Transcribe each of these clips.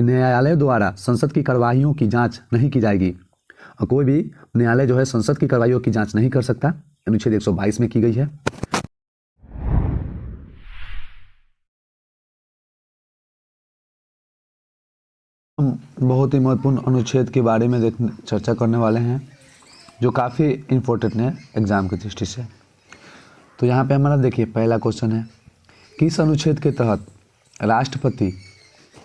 न्यायालय द्वारा संसद की कार्यवाहियों की जांच नहीं की जाएगी और कोई भी न्यायालय जो है संसद की कार्यवाहियों की जांच नहीं कर सकता, अनुच्छेद 122 में की गई है। हम बहुत ही महत्वपूर्ण अनुच्छेद के बारे में चर्चा करने वाले हैं जो काफ़ी इम्पोर्टेंट है एग्जाम की दृष्टि से। तो यहाँ पे हमारा देखिए पहला क्वेश्चन है, किस अनुच्छेद के तहत राष्ट्रपति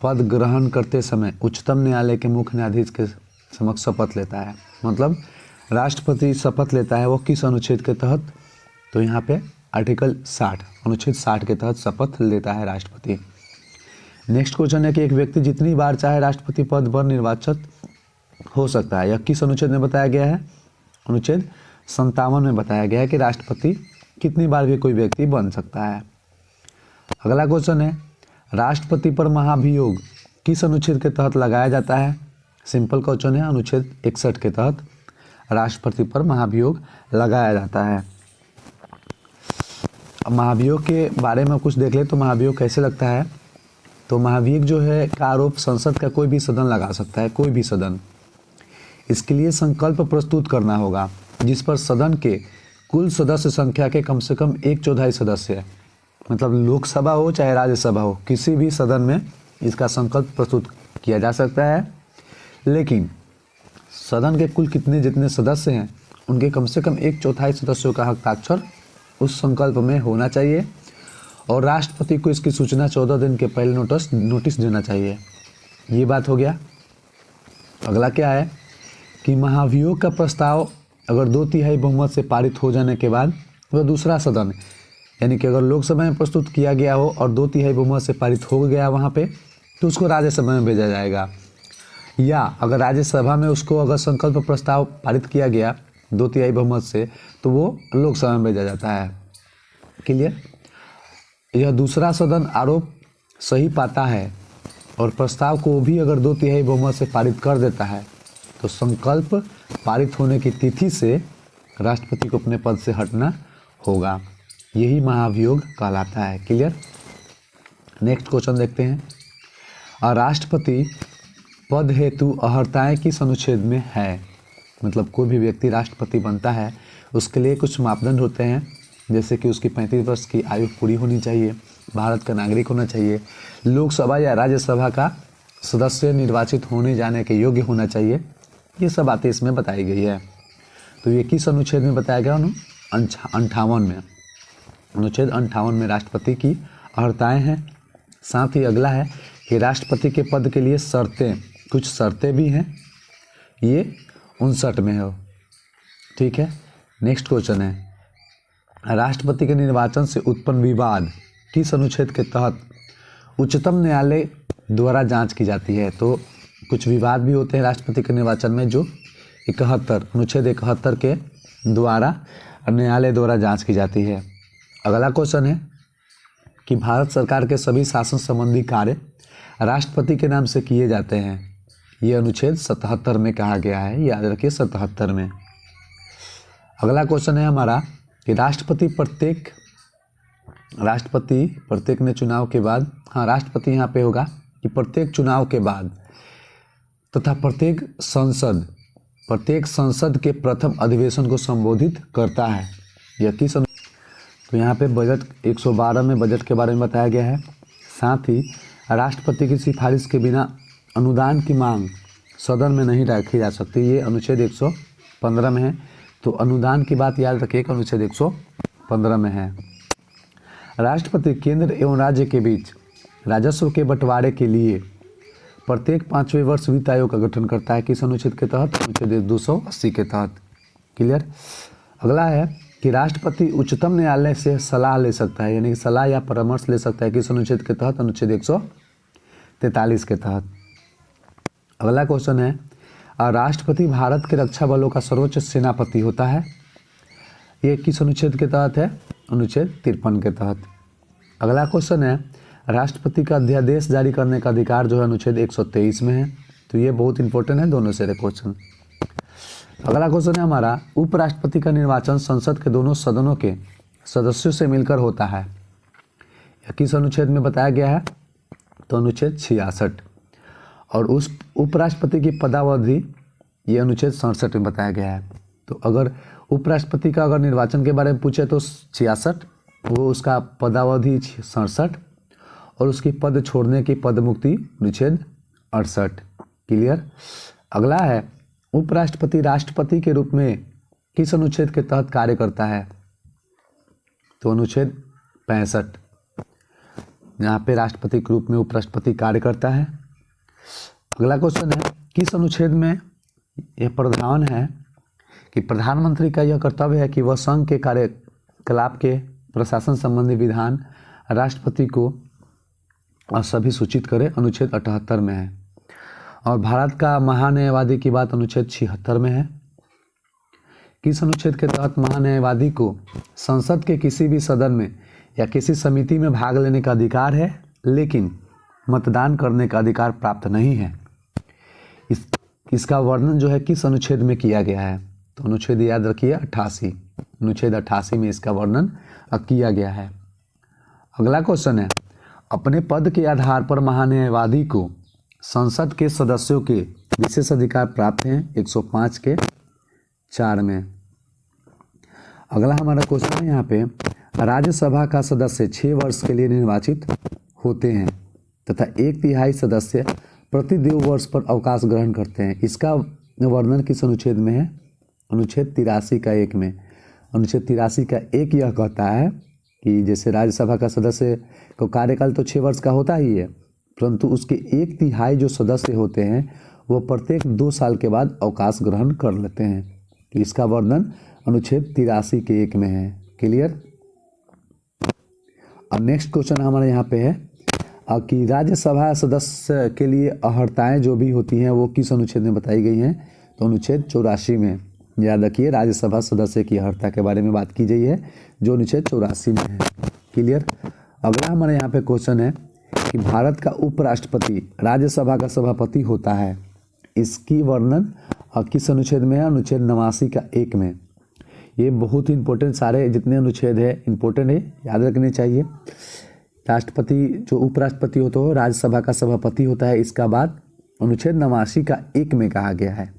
पद ग्रहण करते समय उच्चतम न्यायालय के मुख्य न्यायाधीश के समक्ष शपथ लेता है? मतलब राष्ट्रपति शपथ लेता है वो किस अनुच्छेद के तहत? तो यहाँ पे आर्टिकल 60 अनुच्छेद 60 के तहत शपथ लेता है राष्ट्रपति। नेक्स्ट क्वेश्चन है कि एक व्यक्ति जितनी बार चाहे राष्ट्रपति पद पर निर्वाचित हो सकता है, यह किस अनुच्छेद में बताया गया है? अनुच्छेद 57 में बताया गया है कि राष्ट्रपति कितनी बार भी कोई व्यक्ति बन सकता है। अगला क्वेश्चन है, राष्ट्रपति पर महाभियोग किस अनुच्छेद के तहत लगाया जाता है? सिंपल क्वेश्चन है, अनुच्छेद 61 के तहत राष्ट्रपति पर महाभियोग लगाया जाता है। अब महाभियोग के बारे में कुछ देख ले तो महाभियोग कैसे लगता है? तो महाभियोग जो है का आरोप संसद का कोई भी सदन लगा सकता है, कोई भी सदन। इसके लिए संकल्प प्रस्तुत करना होगा जिस पर सदन के कुल सदस्य संख्या के कम से कम 1/4 सदस्य है, मतलब लोकसभा हो चाहे राज्यसभा हो, किसी भी सदन में इसका संकल्प प्रस्तुत किया जा सकता है। लेकिन सदन के कुल जितने सदस्य हैं उनके कम से कम 1/4 सदस्यों का हस्ताक्षर उस संकल्प में होना चाहिए और राष्ट्रपति को इसकी सूचना 14 दिन के पहले नोटिस देना चाहिए। ये बात हो गया। अगला क्या है कि महाभियोग का प्रस्ताव अगर 2/3 बहुमत से पारित हो जाने के बाद वह दूसरा सदन, यानी कि अगर लोकसभा में प्रस्तुत किया गया हो और 2/3 बहुमत से पारित हो गया वहाँ पे, तो उसको राज्यसभा में भेजा जाएगा। या अगर राज्यसभा में उसको अगर संकल्प प्रस्ताव पारित किया गया 2/3 बहुमत से, तो वो लोकसभा में भेजा जाता है। क्लियर? यह दूसरा सदन आरोप सही पाता है और प्रस्ताव को भी अगर 2/3 बहुमत से पारित कर देता है, तो संकल्प पारित होने की तिथि से राष्ट्रपति को अपने पद से हटना होगा। यही महाभियोग कहलाता है। क्लियर? नेक्स्ट क्वेश्चन देखते हैं, राष्ट्रपति पद हेतु अर्हताएं किस अनुच्छेद में है? मतलब कोई भी व्यक्ति राष्ट्रपति बनता है उसके लिए कुछ मापदंड होते हैं, जैसे कि उसकी 35 वर्ष की आयु पूरी होनी चाहिए, भारत का नागरिक होना चाहिए, लोकसभा या राज्यसभा का सदस्य निर्वाचित होने जाने के योग्य होना चाहिए। ये सब बातें इसमें बताई गई है। तो ये किस अनुच्छेद में बताया गया? 58 में, अनुच्छेद 58 में राष्ट्रपति की अर्हताएं हैं। साथ ही अगला है कि राष्ट्रपति के पद के लिए शर्तें, कुछ शर्तें भी हैं, ये 59 में हो। ठीक है। नेक्स्ट क्वेश्चन है, राष्ट्रपति के निर्वाचन से उत्पन्न विवाद किस अनुच्छेद के तहत उच्चतम न्यायालय द्वारा जांच की जाती है? तो कुछ विवाद भी होते हैं राष्ट्रपति के निर्वाचन में जो अनुच्छेद 71 के द्वारा न्यायालय द्वारा जांच की जाती है। अगला क्वेश्चन है कि भारत सरकार के सभी शासन संबंधी कार्य राष्ट्रपति के नाम से किए जाते हैं। ये अनुच्छेद 77 में कहा गया है, याद रखिए 77 में। अगला क्वेश्चन है हमारा कि राष्ट्रपति प्रत्येक ने चुनाव के बाद, राष्ट्रपति यहाँ पे होगा कि प्रत्येक चुनाव के बाद तथा प्रत्येक संसद के प्रथम अधिवेशन को संबोधित करता है। यह किस तो यहाँ पे बजट 112 में बजट के बारे में बताया गया है। साथ ही राष्ट्रपति की सिफारिश के बिना अनुदान की मांग सदन में नहीं रखी जा सकती, ये अनुच्छेद 115 में है। तो अनुदान की बात याद रखिएगा, अनुच्छेद 115 में है। राष्ट्रपति केंद्र एवं राज्य के बीच राजस्व के बंटवारे के लिए प्रत्येक 5वें वर्ष वित्त आयोग का गठन करता है। किस अनुच्छेद के तहत? अनुच्छेद 280 के तहत। क्लियर? अगला है कि राष्ट्रपति उच्चतम न्यायालय से सलाह ले सकता है, यानी कि सलाह या परामर्श ले सकता है। किस अनुच्छेद के तहत? अनुच्छेद 143 के तहत। अगला क्वेश्चन है, राष्ट्रपति भारत के रक्षा बलों का सर्वोच्च सेनापति होता है। ये किस अनुच्छेद के तहत है? अनुच्छेद 53 के तहत। अगला क्वेश्चन है, राष्ट्रपति का अध्यादेश जारी करने का अधिकार जो है अनुच्छेद 123 में है। तो ये बहुत इंपॉर्टेंट है दोनों से क्वेश्चन। अगला क्वेश्चन है हमारा, उपराष्ट्रपति का निर्वाचन संसद के दोनों सदनों के सदस्यों से मिलकर होता है। यह किस अनुच्छेद में बताया गया है? तो अनुच्छेद 66। और उस उपराष्ट्रपति की पदावधि ये अनुच्छेद 67 में बताया गया है। तो अगर उपराष्ट्रपति का अगर निर्वाचन के बारे में पूछे तो 66, वो उसका पदावधि 67 और उसकी पद छोड़ने की पद मुक्ति अनुच्छेद 68। क्लियर। अगला है उपराष्ट्रपति राष्ट्रपति के रूप में किस अनुच्छेद के तहत कार्य करता है? तो अनुच्छेद 65, यहाँ पे राष्ट्रपति के रूप में उपराष्ट्रपति कार्य करता है। अगला क्वेश्चन है किस अनुच्छेद में यह प्रावधान है कि प्रधानमंत्री का यह कर्तव्य है कि वह संघ के कार्यकलाप के प्रशासन संबंधी विधान राष्ट्रपति को सभी सूचित करे? अनुच्छेद 78 में है। और भारत का महान्यायवादी की बात अनुच्छेद 76 में है। किस अनुच्छेद के तहत महान्यायवादी को संसद के किसी भी सदन में या किसी समिति में भाग लेने का अधिकार है लेकिन मतदान करने का अधिकार प्राप्त नहीं है? इसका वर्णन जो है किस अनुच्छेद में किया गया है? तो अनुच्छेद याद रखिए 88, अनुच्छेद 88 में इसका वर्णन किया गया है। अगला क्वेश्चन है अपने पद के आधार पर महान्यायवादी को संसद के सदस्यों के विशेष अधिकार प्राप्त हैं 105 के 4 में। अगला हमारा क्वेश्चन है यहाँ पे राज्यसभा का सदस्य 6 वर्ष के लिए निर्वाचित होते हैं तथा 1/3 सदस्य प्रति 2 वर्ष पर अवकाश ग्रहण करते हैं। इसका वर्णन किस अनुच्छेद में है? अनुच्छेद 83 का 1 में। अनुच्छेद 83 का 1 यह कहता है कि जैसे राज्यसभा का सदस्य को कार्यकाल तो 6 वर्ष का होता ही है, परंतु उसके 1/3 जो सदस्य होते हैं वो प्रत्येक 2 साल के बाद अवकाश ग्रहण कर लेते हैं। तो इसका वर्णन अनुच्छेद 83 के 1 में है। क्लियर। अब नेक्स्ट क्वेश्चन हमारे यहाँ पे है कि राज्यसभा सदस्य के लिए अर्हताएं जो भी होती हैं वो किस अनुच्छेद में बताई गई हैं? तो अनुच्छेद 84 में। याद रखिए राज्यसभा सदस्य की अर्हता के बारे में बात की गई है जो अनुच्छेद 84 में है। क्लियर। अगला हमारे यहाँ पे क्वेश्चन है कि भारत का उपराष्ट्रपति राज्यसभा का सभापति होता है, इसकी वर्णन किस अनुच्छेद में है? अनुच्छेद 89 का 1 में। ये बहुत ही इंपॉर्टेंट, सारे जितने अनुच्छेद है इंपॉर्टेंट है, याद रखने चाहिए। राष्ट्रपति जो उपराष्ट्रपति होता है राज्यसभा का सभापति होता है, इसका बात अनुच्छेद 89 का 1 में कहा गया है।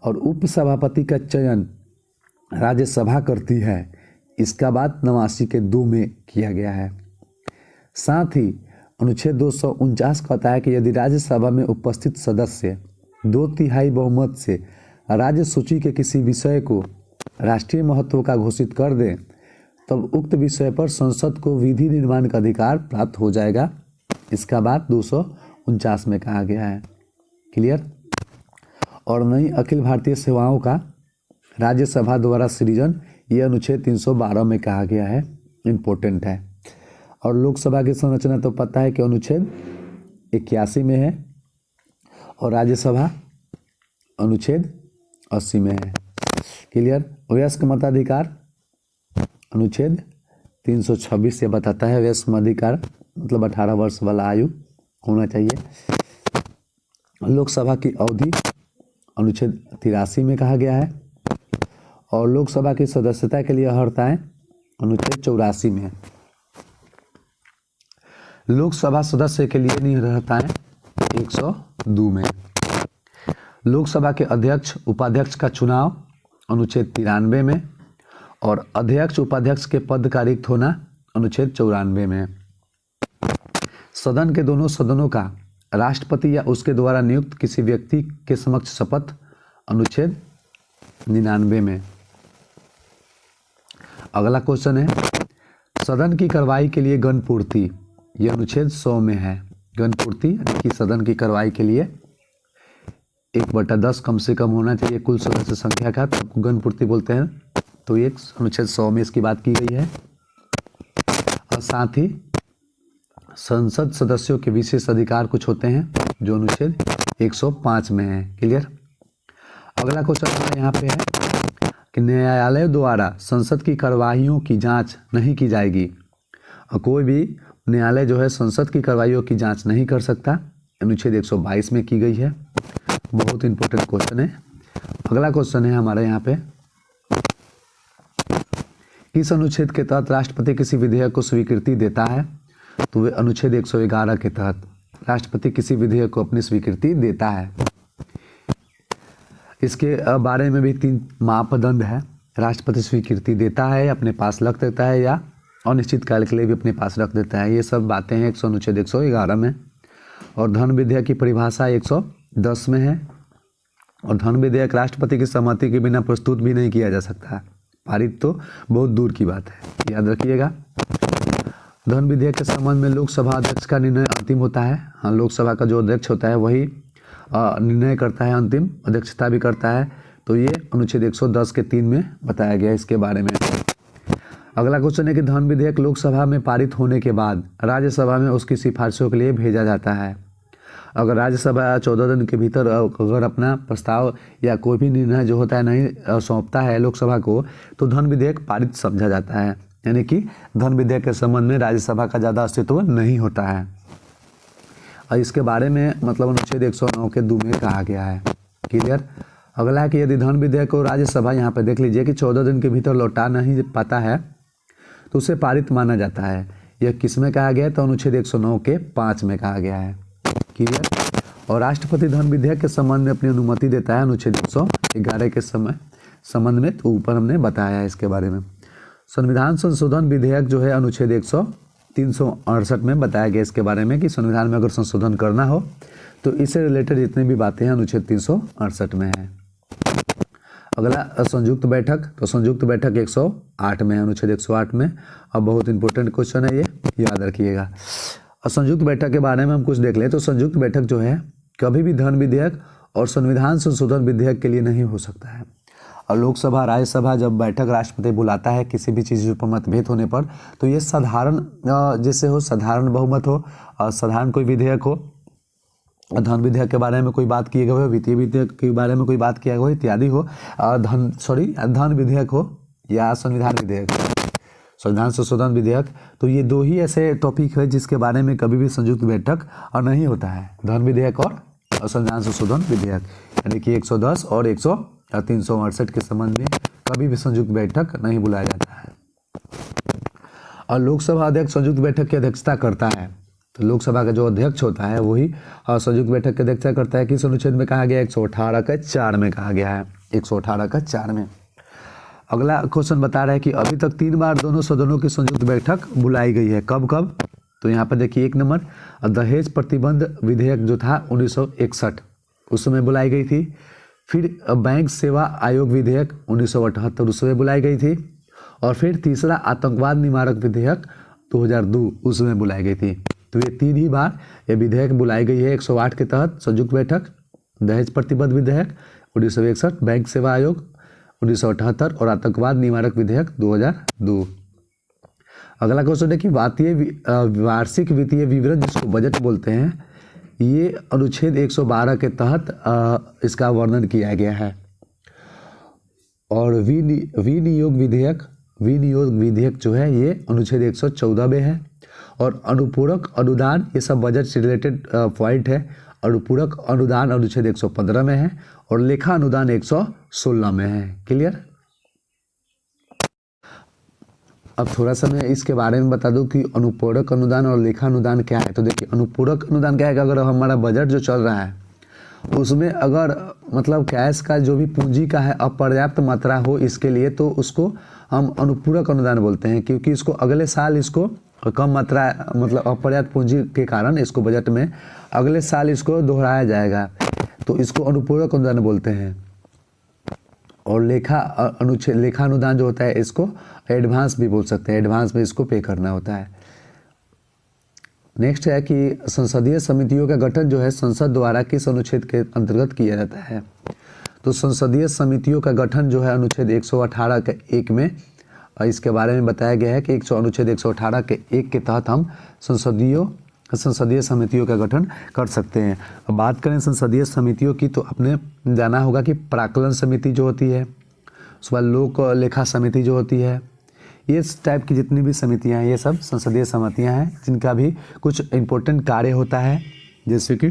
और उपसभापति का चयन राज्यसभा करती है, इसका बात 89 के 2 में किया गया है। साथ ही अनुच्छेद 249 कहता है कि यदि राज्यसभा में उपस्थित सदस्य 2/3 बहुमत से राज्य सूची के किसी विषय को राष्ट्रीय महत्व का घोषित कर दें तब उक्त विषय पर संसद को विधि निर्माण का अधिकार प्राप्त हो जाएगा। इसका बात 249 में कहा गया है। क्लियर। और नई अखिल भारतीय सेवाओं का राज्यसभा द्वारा सृजन, ये अनुच्छेद 312 में कहा गया है, इम्पोर्टेंट है। और लोकसभा की संरचना तो पता है कि अनुच्छेद 81 में है और राज्यसभा अनुच्छेद 80 में है। क्लियर। वयस्क मताधिकार अनुच्छेद 326 से बताता है वयस्क मताधिकार मतलब 18 वर्ष वाला आयु होना चाहिए। लोकसभा की अवधि अनुच्छेद 83 में कहा गया है और लोकसभा की सदस्यता के लिए अर्हताएं अनुच्छेद 84 में है। लोकसभा सदस्य के लिए अर्हताएं 102 में। लोकसभा के अध्यक्ष उपाध्यक्ष का चुनाव अनुच्छेद 93 में और अध्यक्ष उपाध्यक्ष के पद का रिक्त होना अनुच्छेद 94 में। सदन के दोनों सदनों का राष्ट्रपति या उसके द्वारा नियुक्त किसी व्यक्ति के समक्ष शपथ अनुच्छेद 99 में। अगला क्वेश्चन है सदन की कार्रवाई के लिए गणपूर्ति, यह अनुच्छेद 100 में है। गणपूर्ति यानी कि सदन की कार्रवाई के लिए 1/10 कम से कम होना चाहिए कुल सदस्य संख्या का, तो गणपूर्ति बोलते हैं। तो ये अनुच्छेद 100 में इसकी बात की गई है। और साथ ही संसद सदस्यों के विशेष अधिकार कुछ होते हैं जो अनुच्छेद 105 में है। क्लियर। अगला क्वेश्चन हमारे यहाँ पे है कि न्यायालय द्वारा संसद की कार्यवाहियों की जांच नहीं की जाएगी और कोई भी न्यायालय जो है संसद की कार्रवाइयों की जांच नहीं कर सकता, अनुच्छेद 122 में की गई है। बहुत इंपॉर्टेंट क्वेश्चन है। अगला क्वेश्चन है हमारे यहाँ पे किस अनुच्छेद के तहत राष्ट्रपति किसी विधेयक को स्वीकृति देता है? तो वे अनुच्छेद 111 के तहत। राष्ट्रपति किसी विधेयक को अपनी स्वीकृति देता है। इसके बारे में भी 3 मापदंड है। राष्ट्रपति स्वीकृति देता है, अपने पास रख देता है, या अनिश्चित काल के लिए भी अपने पास रख देता है। ये सब बातें हैं अनुच्छेद 111 में। और धन विधेयक की परिभाषा 110 में है। और धन विधेयक राष्ट्रपति की सहमति के बिना प्रस्तुत भी नहीं किया जा सकता है। पारित तो बहुत दूर की बात है, याद रखिएगा। धन विधेयक के संबंध में लोकसभा अध्यक्ष का निर्णय अंतिम होता है। हाँ, लोकसभा का जो अध्यक्ष होता है वही निर्णय करता है, अंतिम अध्यक्षता भी करता है। तो ये अनुच्छेद 110 के 3 में बताया गया है इसके बारे में। अगला क्वेश्चन है कि धन विधेयक लोकसभा में पारित होने के बाद राज्यसभा में उसकी सिफारिशों के लिए भेजा जाता है। अगर राज्यसभा 14 दिन के भीतर अगर अपना प्रस्ताव या कोई भी निर्णय जो होता है नहीं सौंपता है लोकसभा को, तो धन विधेयक पारित समझा जाता है। यानी कि धन विधेयक के संबंध में राज्यसभा का ज़्यादा अस्तित्व नहीं होता है। और इसके बारे में मतलब अनुच्छेद 109 के 2 में कहा गया है। क्लियर। अगला है कि यदि धन विधेयक को राज्यसभा, यहाँ पे देख लीजिए कि 14 दिन के भीतर लौटा नहीं पाता है तो उसे पारित माना जाता है। यह किस में कहा गया है? तो अनुच्छेद 109 के 5 में कहा गया है। क्लियर। और राष्ट्रपति धन विधेयक के संबंध में अपनी अनुमति देता है अनुच्छेद 111 के संबंध में, तो ऊपर हमने बताया है इसके बारे में। संविधान संशोधन विधेयक जो है अनुच्छेद 368 में बताया गया इसके बारे में कि संविधान में अगर संशोधन करना हो तो इससे रिलेटेड जितनी भी बातें हैं अनुच्छेद 368 में है। अगला संयुक्त बैठक, तो संयुक्त बैठक 108 में है, अनुच्छेद 108 में। अब बहुत इंपॉर्टेंट क्वेश्चन है ये, याद रखिएगा। और संयुक्त बैठक के बारे में हम कुछ देख लें तो संयुक्त बैठक जो है कभी भी धन विधेयक और संविधान संशोधन विधेयक के लिए नहीं हो सकता है। और लोकसभा राज्यसभा जब बैठक राष्ट्रपति बुलाता है किसी भी चीज़ पर मतभेद होने पर, तो ये साधारण जैसे हो, साधारण बहुमत हो, और साधारण कोई विधेयक हो, धन विधेयक के बारे में कोई बात किए गए हो, वित्तीय विधेयक के बारे में कोई बात किया गया हो इत्यादि हो, धन विधेयक हो या संविधान विधेयक, संविधान संशोधन विधेयक, तो ये 2 ही ऐसे टॉपिक है जिसके बारे में कभी भी संयुक्त बैठक नहीं होता है। धन विधेयक और संविधान संशोधन विधेयक, यानी कि 110 और 368 के संबंध में कभी भी संयुक्त बैठक नहीं बुलाया जाता है। और लोकसभा अध्यक्ष संयुक्त बैठक की अध्यक्षता करता है। तो लोकसभा का जो अध्यक्ष होता है वही संयुक्त बैठक की अध्यक्षता करता है। किस अनुच्छेद में कहा गया? 118 का 4 में कहा गया है, 118 का 4 में। अगला क्वेश्चन बता रहा है कि अभी तक 3 बार दोनों सदनों की संयुक्त बैठक बुलाई गई है। कब कब? तो यहाँ पर देखिए 1 नंबर दहेज प्रतिबंध विधेयक जो था 1961 उस समय बुलाई गई थी। फिर बैंक सेवा आयोग विधेयक 1978 उस समय बुलाई गई थी। और फिर तीसरा आतंकवाद निवारक विधेयक 2002 उसमें बुलाई गई थी। तो ये 3 ही बार ये विधेयक बुलाई गई है 108 के तहत संयुक्त बैठक, दहेज प्रतिबंध विधेयक 1961, बैंक सेवा आयोग 1978 और आतंकवाद निवारक विधेयक 2002। अगला क्वेश्चन है कि वार्षिक वित्तीय विवरण जिसको बजट बोलते हैं, ये अनुच्छेद 112 के तहत इसका वर्णन किया गया है। और विनियोग विधेयक जो है ये अनुच्छेद 114 में है। और अनुपूरक अनुदान, ये सब बजट से रिलेटेड पॉइंट है। अनुपूरक अनुदान अनुच्छेद 115 में है और लेखा अनुदान 116 में है। क्लियर। अब थोड़ा सा मैं इसके बारे में बता दूं कि अनुपूरक अनुदान और लेखा अनुदान क्या है। तो देखिए अनुपूरक अनुदान क्या है कि अगर हमारा बजट जो चल रहा है उसमें अगर मतलब कैश का जो भी पूंजी का है अपर्याप्त मात्रा हो इसके लिए, तो उसको हम अनुपूरक अनुदान बोलते हैं, क्योंकि इसको अगले साल इसको कम मात्रा मतलब अपर्याप्त पूंजी के कारण इसको बजट में अगले साल इसको दोहराया जाएगा, तो इसको अनुपूरक अनुदान बोलते हैं। और लेखा अनुदान जो होता है इसको एडवांस भी बोल सकते हैं, एडवांस में इसको पे करना होता है। नेक्स्ट है कि संसदीय समितियों का गठन जो है संसद द्वारा किस अनुच्छेद के अंतर्गत किया जाता है। तो संसदीय समितियों का गठन जो है अनुच्छेद 118 के 1 में, इसके बारे में बताया गया है कि अनुच्छेद 118 के 1 के तहत हम संसदीय समितियों का गठन कर सकते हैं। अब बात करें संसदीय समितियों की, तो आपने जाना होगा कि प्राक्कलन समिति जो होती है, उसके बाद लोक लेखा समिति जो होती है, ये इस टाइप की जितनी भी समितियां हैं ये सब संसदीय समितियां हैं जिनका भी कुछ इम्पोर्टेंट कार्य होता है, जैसे कि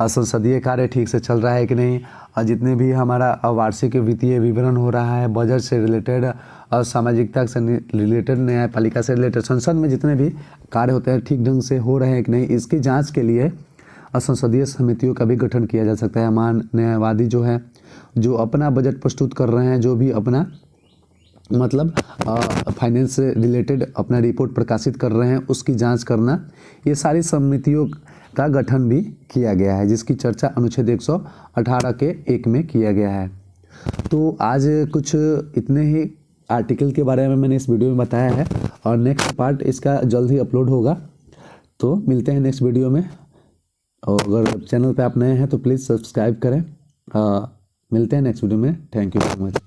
संसदीय कार्य ठीक से चल रहा है कि नहीं, और जितने भी हमारा वार्षिक वित्तीय विवरण हो रहा है, बजट से रिलेटेड और सामाजिकता से रिलेटेड, न्यायपालिका से रिलेटेड, संसद में जितने भी कार्य होते हैं ठीक ढंग से हो रहे हैं कि नहीं, इसकी जांच के लिए असंसदीय समितियों का भी गठन किया जा सकता है। महान न्यायवादी जो है, जो अपना बजट प्रस्तुत कर रहे हैं, जो भी अपना मतलब फाइनेंस से रिलेटेड अपना रिपोर्ट प्रकाशित कर रहे हैं, उसकी जांच करना, ये सारी समितियों का गठन भी किया गया है, जिसकी चर्चा अनुच्छेद 118 के 1 में किया गया है। तो आज कुछ इतने ही आर्टिकल के बारे में मैंने इस वीडियो में बताया है, और नेक्स्ट पार्ट इसका जल्द ही अपलोड होगा। तो मिलते हैं नेक्स्ट वीडियो में, और अगर चैनल पे आप नए हैं तो प्लीज़ सब्सक्राइब करें। मिलते हैं नेक्स्ट वीडियो में। Thank you so much.